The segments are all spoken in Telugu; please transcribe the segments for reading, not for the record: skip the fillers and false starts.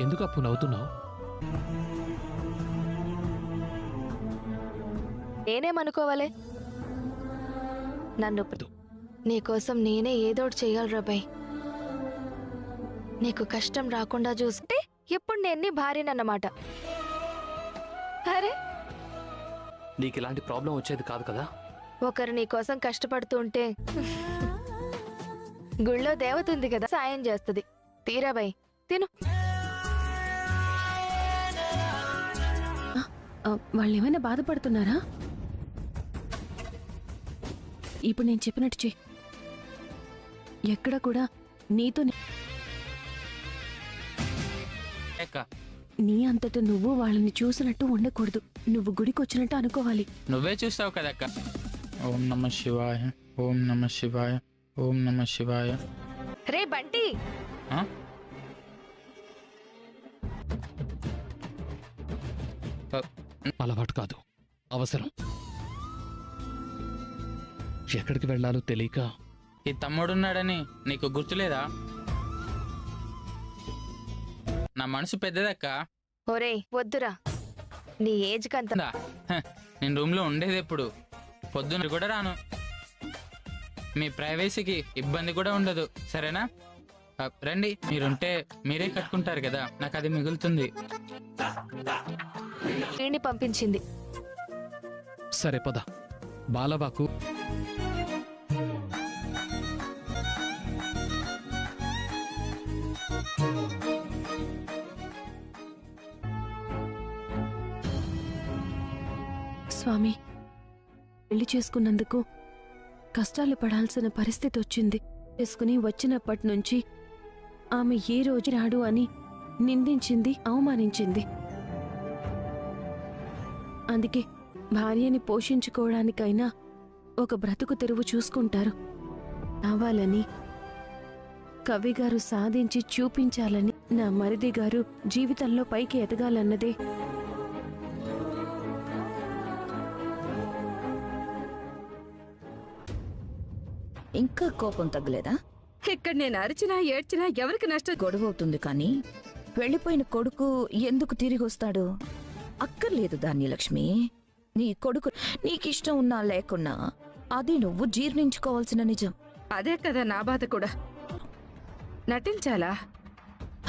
ఎందుకు అప్పు నవ్వుతున్నావు? నేనేమనుకోవాలే? నన్ను నీకోసం నేనే ఏదోటి చెయ్యాలి బాయ్. నీకు కష్టం రాకుండా చూస్తే ఇప్పుడు నేను భార్యనన్నమాట. అరే, నీకు ఇలాంటి ప్రాబ్లం వచ్చేది కాదు కదా. ఒకరు నీకోసం కష్టపడుతూ ఉంటే గుళ్ళో దేవత ఉంది కదా, సాయం చేస్తుంది. తీరా బాయ్, తిను. వాళ్ళు ఏమైనా బాధపడుతున్నారా? ఇప్పుడు నేను చెప్పినట్టు చెయ్యి. ఎక్కడ కూడా నీతో నీ అంతట నువ్వు వాళ్ళని చూసినట్టు ఉండకూడదు. నువ్వు గుడికి వచ్చినట్టు అనుకోవాలి. నువ్వే చూస్తావు కదక్క. ఓం నమ శివాయ, ఓం నమ శివాయ, ఓం నమ శివాయ. రే బంటి, అలవాటు కాదు, అవసరం. ఎక్కడికి వెళ్ళాలో తెలియక. ఈ తమ్ముడున్నాడని నీకు గుర్తులేదా? నా మనసు పెద్దదక్క. ఒరే వద్దురా, నీ ఏజ్ కంతా. నేను రూమ్లో ఉండేది ఎప్పుడు, పొద్దున్న కూడా రాను. మీ ప్రైవసీకి ఇబ్బంది కూడా ఉండదు, సరేనా? రండి, మీరుంటే మీరే కట్టుకుంటారు కదా, నాకు అది మిగులుతుంది. వీణ్ణి పంపించింది. సరే పద. బాలబాకు స్వామి, పెళ్లి చేసుకున్నందుకు కష్టాలు పడాల్సిన పరిస్థితి వచ్చింది. చేసుకుని వచ్చినప్పటి నుంచి ఆమె ఏ రోజు రాడు అని నిందించింది, అవమానించింది. అందుకే భార్యని పోషించుకోవడానికైనా ఒక బ్రతుకు తెరువు చూసుకుంటారు. కావాలని కవిగారు సాధించి చూపించాలని, నా మరిది గారు జీవితంలో పైకి ఎదగాలన్నదే. ఇంకా కోపం తగ్గలేదా? ఇక్కడ నేను అరిచినా ఏడ్చినా ఎవరికి నష్టం? గొడవ అవుతుంది కానీ వెళ్ళిపోయిన కొడుకు ఎందుకు తిరిగి వస్తాడు? అక్కర్లేదు ధాన్యలక్ష్మి. నీ కొడుకు నీకిష్టం ఉన్నా లేకున్నా అది నువ్వు జీర్ణించుకోవాల్సిన నిజం. అదే కదా నా బాధ కూడా. నటించాలా?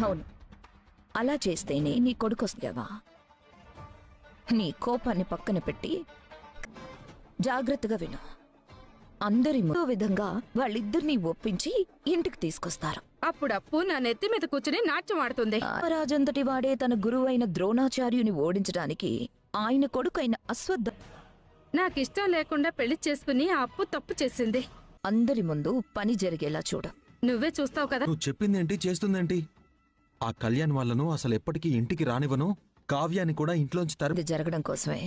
అవును, అలా చేస్తేనే నీ కొడుకు వస్తావా? నీ కోపాన్ని పక్కన పెట్టి జాగ్రత్తగా విను. అందరి విధంగా వాళ్ళిద్దరినీ ఒప్పించి ఇంటికి తీసుకొస్తారు. అప్పుడప్పు నా నెత్తి మీద కూర్చుని నాట్యం ఆడుతుంది. రాజంతటి వాడే తన గురువైన ద్రోణాచార్యుని ఓడించడానికి ఆయన కొడుకైన అశ్వత్థ నాకిష్టం లేకుండా పెళ్లి చేసుకుని ఆ అప్పు తప్పు చేసింది. అందరి ముందు పని జరిగేలా చూడు. నువ్వే చూస్తావు కదా. నువ్వు చెప్పిందేంటి, చేస్తుందేంటి? ఆ కళ్యాణ్ వాళ్ళను అసలు ఎప్పటికీ ఇంటికి రానివ్వను, కావ్యాన్ని కూడా ఇంట్లోంచి ఇది జరగడం కోసమే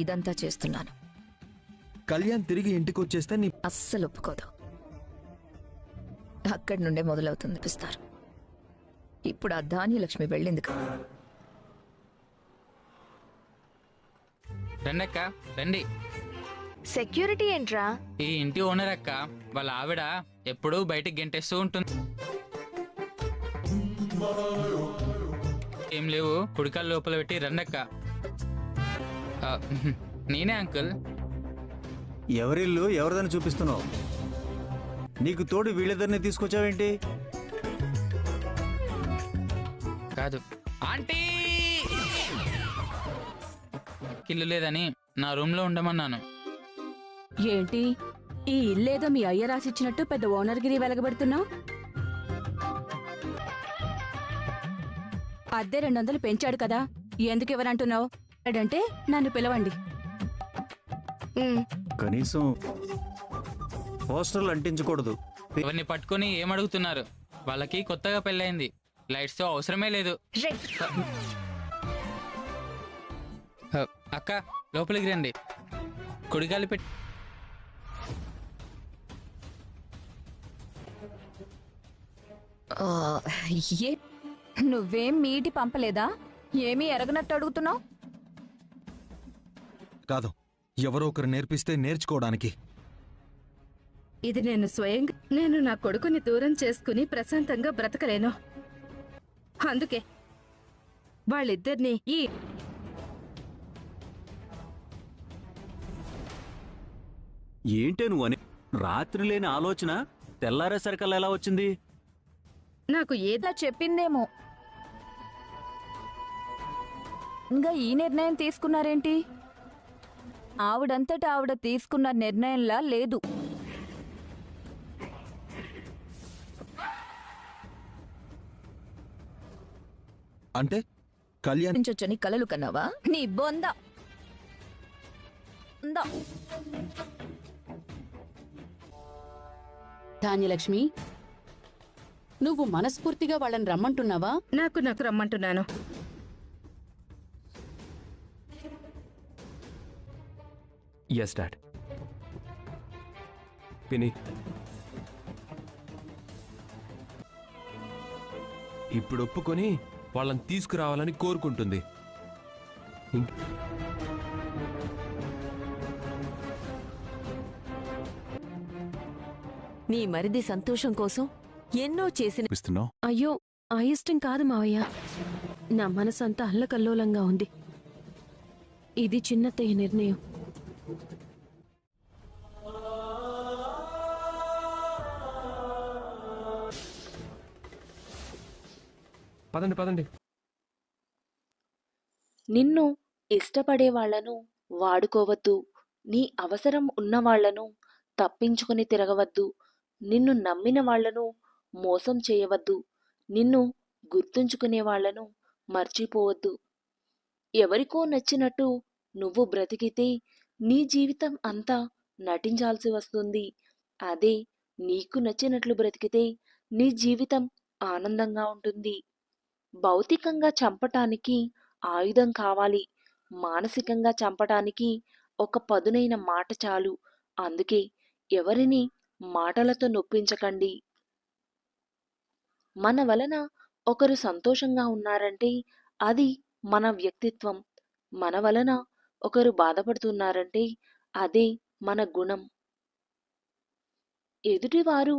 ఇదంతా చేస్తున్నాను. కళ్యాణ్ తిరిగి ఇంటికి వచ్చేస్తే నీ అస్సలు ఒప్పుకోదు. అక్కడి నుండే మొదలవుతుంది పిస్తారు. ఇప్పుడు ఆ ధాన్యలక్ష్మి వెళ్ళింది కదా. రండక్క, రండి. సెక్యూరిటీ ఏంట్రా? ఈ ఇంటి ఓనర్ అక్క. వాళ్ళ ఆవిడ ఎప్పుడూ బయటికి గెంటేస్తూ ఉంటుంది. ఏం లేవు, కుడికాలు లోపల పెట్టి రండక్క. నేనే అంకుల్. ఎవరిల్లు ఎవరిదని చూపిస్తున్నావు? నీకు తోడు వీళ్ళిద్దరిని తీసుకొచ్చావేంటి? కాదు ఆంటీ, ఇల్లు లేదని నా రూమ్ లో ఉండమన్నాను. ఏంటి ఈ ఇల్లేదో మీ అయ్య రాసిచ్చినట్టు పెద్ద ఓనర్గిరి వెలగబెడుతున్నావు? అద్దె 200 పెంచాడు కదా, ఎందుకు ఇవ్వనంటున్నావు? అంటే నన్ను పిలవండి. కనీసం పోస్టర్లు అంటించకూడదు. ఎవరిని పట్టుకుని ఏమడుగుతున్నారు? వాళ్ళకి కొత్తగా పెళ్ళైంది, లైట్స్ తో అవసరమే లేదు. అక్క లోపలికి రండి, కుడిగాలి పెట్టి. నువ్వేం మీటి పంపలేదా? ఏమీ ఎరగనట్టు అడుగుతున్నావు? కాదు, ఎవరో ఒకరు నేర్పిస్తే నేర్చుకోవడానికి. ఇది నేను నా కొడుకుని దూరం చేసుకుని ప్రశాంతంగా బ్రతకలేను. అందుకే వాళ్ళిద్దరిని ఈ ఏంటే నువ్వు అని రాత్రి లేని ఆలోచన తెల్లారేసరికల్లా ఎలా వచ్చింది? నాకు ఏదో ఇలా చెప్పిందేమో. ఇంకా ఈ నిర్ణయం తీసుకున్నారేంటి? ఆవిడంతటా ఆవిడ తీసుకున్న నిర్ణయంలా లేదు. అంటే కళ్యాణ్ ని కలలు కన్నావా? నీ బొంద ఉందా? ధాన్యలక్ష్మి, నువ్వు మనస్ఫూర్తిగా వాళ్ళని రమ్మంటున్నావా? నాకు రమ్మంటున్నాను. Yes dad. పిన్ని, ఇప్పుడు ఒప్పుకొని వాళ్ళని తీసుకురావాలని కోరుకుంటుంది. నీ మరిది సంతోషం కోసం ఎన్నో చేసిన అయ్యో అయిష్టం కాదు మావయ్య. నా మనసంతా అల్లకల్లోలంగా ఉంది. ఇది చిన్నత్తయ్య నిర్ణయం. పదండి పదండి. నిన్ను ఇష్టపడే వాళ్లను వాడుకోవద్దు. నీ అవసరం ఉన్నవాళ్లను తప్పించుకుని తిరగవద్దు. నిన్ను నమ్మిన వాళ్లను మోసం చేయవద్దు. నిన్ను గుర్తుంచుకునే వాళ్లను మర్చిపోవద్దు. ఎవరికో నచ్చినట్టు నువ్వు బ్రతికితే నీ జీవితం అంతా నటించాల్సి వస్తుంది. అదే నీకు నచ్చినట్లు బ్రతికితే నీ జీవితం ఆనందంగా ఉంటుంది. భౌతికంగా చంపటానికి ఆయుధం కావాలి, మానసికంగా చంపటానికి ఒక పదునైన మాట చాలు. అందుకే ఎవరిని మాటలతో నొప్పించకండి. మన వలన ఒకరు సంతోషంగా ఉన్నారంటే అది మన వ్యక్తిత్వం. మన వలన ఒకరు బాధపడుతున్నారంటే అదే మన గుణం. ఎదుటివారు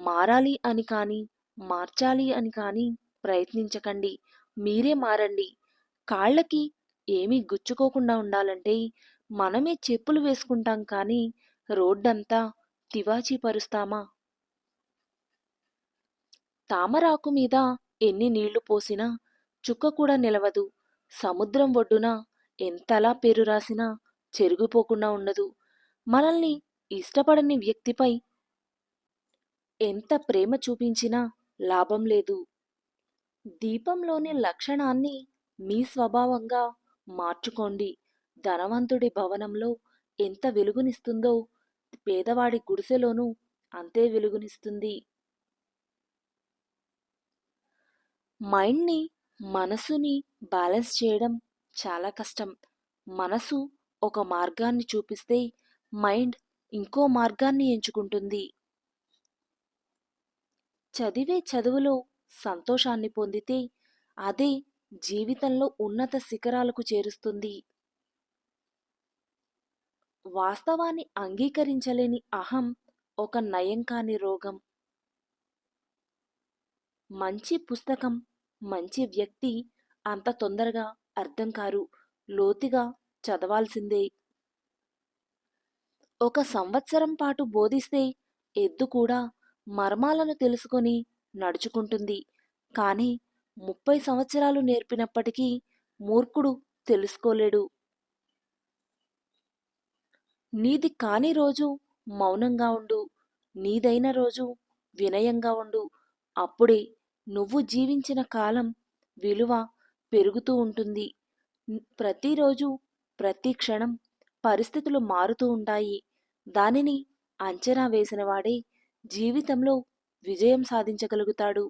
మారాలి అని కాని మార్చాలి అని కాని ప్రయత్నించకండి. మీరే మారండి. కాళ్ళకి ఏమీ గుచ్చుకోకుండా ఉండాలంటే మనమే చెప్పులు వేసుకుంటాం కానీ రోడ్డంతా తివాచీ పరుస్తామా? తామరాకు మీద ఎన్ని నీళ్లు పోసినా చుక్క కూడా నిలవదు. సముద్రం ఒడ్డున ఎంతలా పేరు రాసినా చెరిగిపోకుండా ఉండదు. మనల్ని ఇష్టపడని వ్యక్తిపై ఎంత ప్రేమ చూపించినా లాభం లేదు. దీపంలోని లక్షణాన్ని మీ స్వభావంగా మార్చుకోండి. ధనవంతుడి భవనంలో ఎంత వెలుగునిస్తుందో పేదవాడి గుడిసెలోనూ అంతే వెలుగునిస్తుంది. మైండ్ని, మనసుని బ్యాలెన్స్ చేయడం చాలా కష్టం. మనసు ఒక మార్గాన్ని చూపిస్తే మైండ్ ఇంకో మార్గాన్ని ఎంచుకుంటుంది. చదివే చదువులో సంతోషాన్ని పొందితే అదే జీవితంలో ఉన్నత శిఖరాలకు చేరుస్తుంది. వాస్తవాన్ని అంగీకరించలేని అహం ఒక నయం కాని రోగం. మంచి పుస్తకం, మంచి వ్యక్తి అంత తొందరగా అర్థం కారు. లోతుగా చదవాల్సిందే. 1 సంవత్సరం పాటు బోధిస్తే ఎద్దు కూడా మర్మాలను తెలుసుకొని నడుచుకుంటుంది. కానీ 30 సంవత్సరాలు నేర్పినప్పటికీ మూర్ఖుడు తెలుసుకోలేడు. నీది కాని రోజు మౌనంగా ఉండు. నీదైన రోజు వినయంగా ఉండు. అప్పుడే నువ్వు జీవించిన కాలం విలువ పెరుగుతూ ఉంటుంది. ప్రతిరోజు, ప్రతి క్షణం పరిస్థితులు మారుతూ ఉంటాయి. దానిని అంచనా వేసిన వాడే జీవితంలో విజయం సాధించగలుగుతాడు.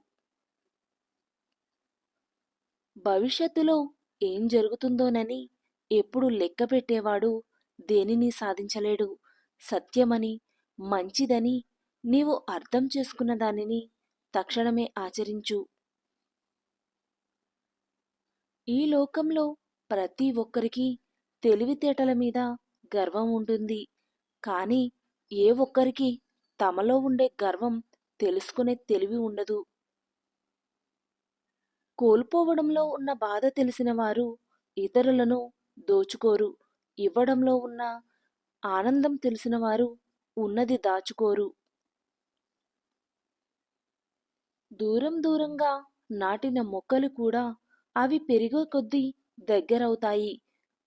భవిష్యత్తులో ఏం జరుగుతుందోనని ఎప్పుడు లెక్క పెట్టేవాడు దేనిని సాధించలేడు. సత్యమని, మంచిదని నీవు అర్థం చేసుకున్న దానిని తక్షణమే ఆచరించు. ఈ లోకంలో ప్రతి ఒక్కరికి తెలివితేటల మీద గర్వం ఉంటుంది. కానీ ఏ ఒక్కరికి తమలో ఉండే గర్వం తెలుసుకునే తెలివి ఉండదు. కోల్పోవడంలో ఉన్న బాధ తెలిసిన వారు ఇతరులను దోచుకోరు. ఇవ్వడంలో ఉన్న ఆనందం తెలిసిన వారు ఉన్నది దాచుకోరు. దూరం దూరంగా నాటిన మొక్కలు కూడా అవి పెరిగే కొద్దీ దగ్గరవుతాయి.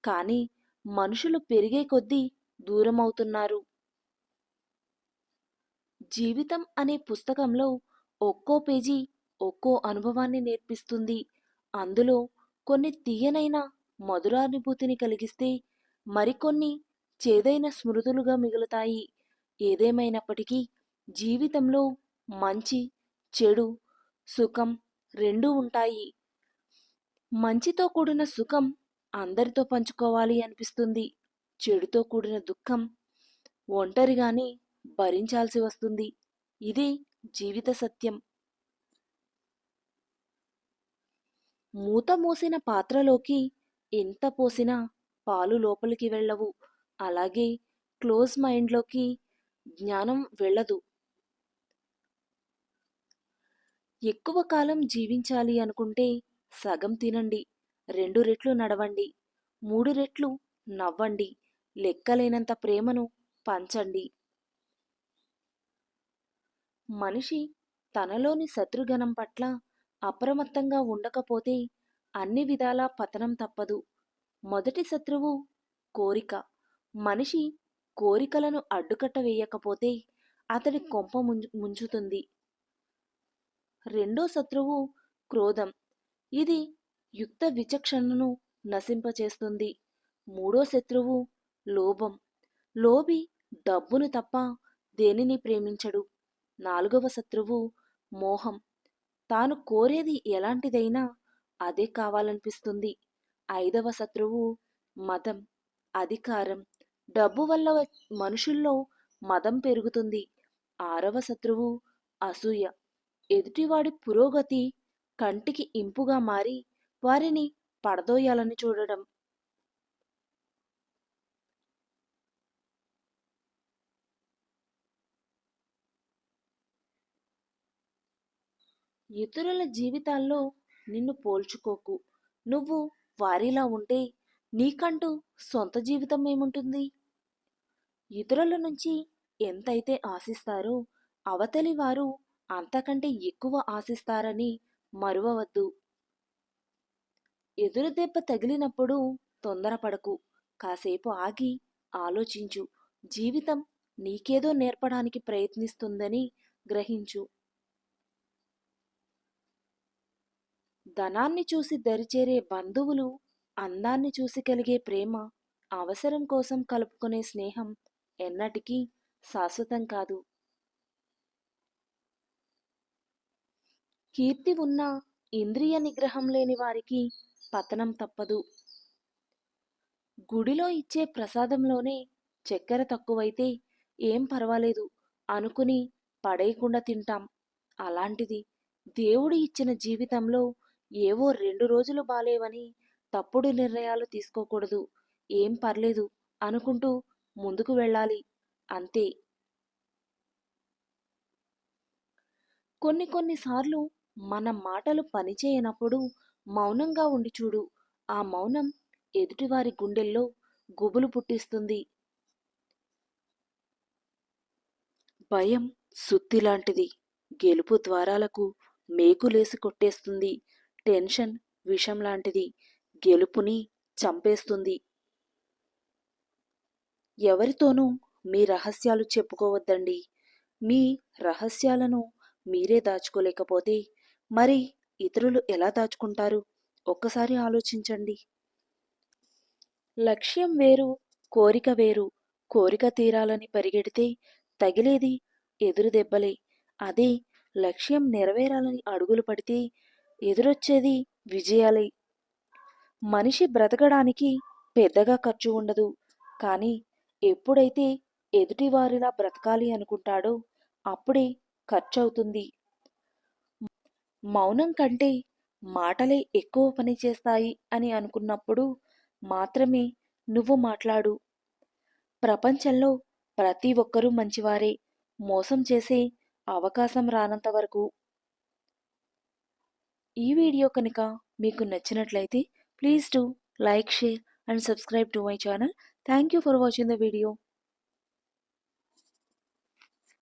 కానీ మనుషులు పెరిగే కొద్దీ దూరమవుతున్నారు. జీవితం అనే పుస్తకంలో ఒక్కో పేజీ ఒక్కో అనుభవాన్ని నేర్పిస్తుంది. అందులో కొన్ని తీయనైన మధురానుభూతిని కలిగిస్తే మరికొన్ని చేదైన స్మృతులుగా మిగులుతాయి. ఏదేమైనప్పటికీ జీవితంలో మంచి, చెడు, సుఖం రెండూ ఉంటాయి. మంచితో కూడిన సుఖం అందరితో పంచుకోవాలి అనిపిస్తుంది. చెడుతో కూడిన దుఃఖం ఒంటరిగానే భరించాల్సి వస్తుంది. ఇదే జీవిత సత్యం. మూత మూసిన పాత్రలోకి ఎంత పోసినా పాలు లోపలికి వెళ్ళవు. అలాగే క్లోజ్ మైండ్లోకి జ్ఞానం వెళ్ళదు. ఎక్కువ కాలం జీవించాలి అనుకుంటే సగం తినండి, 2 రెట్లు నడవండి, 3 రెట్లు నవ్వండి, లెక్కలేనంత ప్రేమను పంచండి. మనిషి తనలోని శత్రుగణం పట్ల అప్రమత్తంగా ఉండకపోతే అన్ని విధాలా పతనం తప్పదు. మొదటి శత్రువు కోరిక. మనిషి కోరికలను అడ్డుకట్ట వేయకపోతే అతడి కొంప ముంచుతుంది. రెండో శత్రువు క్రోధం. ఇది యుక్త విచక్షణను నశింపచేస్తుంది. మూడో శత్రువు లోభం. లోభి డబ్బును తప్ప దేనిని ప్రేమించడు. నాలుగవ శత్రువు మోహం. తాను కోరేది ఎలాంటిదైనా అదే కావాలనిపిస్తుంది. ఐదవ శత్రువు మదం, అధికారం. డబ్బు వల్ల మనుషుల్లో మదం పెరుగుతుంది. ఆరవ శత్రువు అసూయ. ఎదుటివాడి పురోగతి కంటికి ఇంపుగా మారి వారిని పడదోయాలని చూడడం. ఇతరుల జీవితాల్లో నిన్ను పోల్చుకోకు. నువ్వు వారిలా ఉంటే నీకంటూ సొంత జీవితం ఏముంటుంది? ఇతరుల నుంచి ఎంతైతే ఆశిస్తారో అవతలి వారు అంతకంటే ఎక్కువ ఆశిస్తారని మరువవద్దు. ఎదురు దెబ్బ తగిలినప్పుడు తొందరపడకు. కాసేపు ఆగి ఆలోచించు. జీవితం నీకేదో నేర్పడానికి ప్రయత్నిస్తుందని గ్రహించు. ధనాన్ని చూసి దరిచేరే బంధువులు, అందాన్ని చూసి కలిగే ప్రేమ, అవసరం కోసం కలుపుకునే స్నేహం ఎన్నటికీ శాశ్వతం కాదు. కీర్తి ఉన్న ఇంద్రియ నిగ్రహం లేని వారికి పతనం తప్పదు. గుడిలో ఇచ్చే ప్రసాదంలోనే చక్కెర తక్కువైతే ఏం పర్వాలేదు అనుకుని పడేయకుండా తింటాం. అలాంటిది దేవుడు ఇచ్చిన జీవితంలో ఏవో 2 రోజులు బాలేవని తప్పుడు నిర్ణయాలు తీసుకోకూడదు. ఏం పర్లేదు అనుకుంటూ ముందుకు వెళ్ళాలి, అంతే. కొన్నిసార్లు మన మాటలు పనిచేయనప్పుడు మౌనంగా ఉండి చూడు. ఆ మౌనం ఎదుటివారి గుండెల్లో గుబులు పుట్టిస్తుంది. భయం సుత్తిలాంటిది. గెలుపు ద్వారాలకు మేకులేసి కొట్టేస్తుంది. టెన్షన్ విషం లాంటిది. గెలుపుని చంపేస్తుంది. ఎవరితోనూ మీ రహస్యాలు చెప్పుకోవద్దండి. మీ రహస్యాలను మీరే దాచుకోలేకపోతే మరి ఇతరులు ఎలా దాచుకుంటారు? ఒక్కసారి ఆలోచించండి. లక్ష్యం వేరు, కోరిక వేరు. కోరిక తీరాలని పరిగెడితే తగిలేది ఎదురు దెబ్బలే. అదే లక్ష్యం నెరవేరాలని అడుగులు పడితే ఎదురొచ్చేది విజయాలే. మనిషి బ్రతకడానికి పెద్దగా ఖర్చు ఉండదు. కానీ ఎప్పుడైతే ఎదుటివారిలా బ్రతకాలి అనుకుంటాడో అప్పుడే ఖర్చవుతుంది. మౌనం కంటే మాటలే ఎక్కువ పని చేస్తాయి అని అనుకున్నప్పుడు మాత్రమే నువ్వు మాట్లాడు. ప్రపంచంలో ప్రతి ఒక్కరూ మంచివారే. మోసం చేసే అవకాశం రానంత వరకు. ఈ వీడియో కనుక మీకు నచ్చినట్లయితే please do like, share and subscribe to my channel. Thank you for watching the video.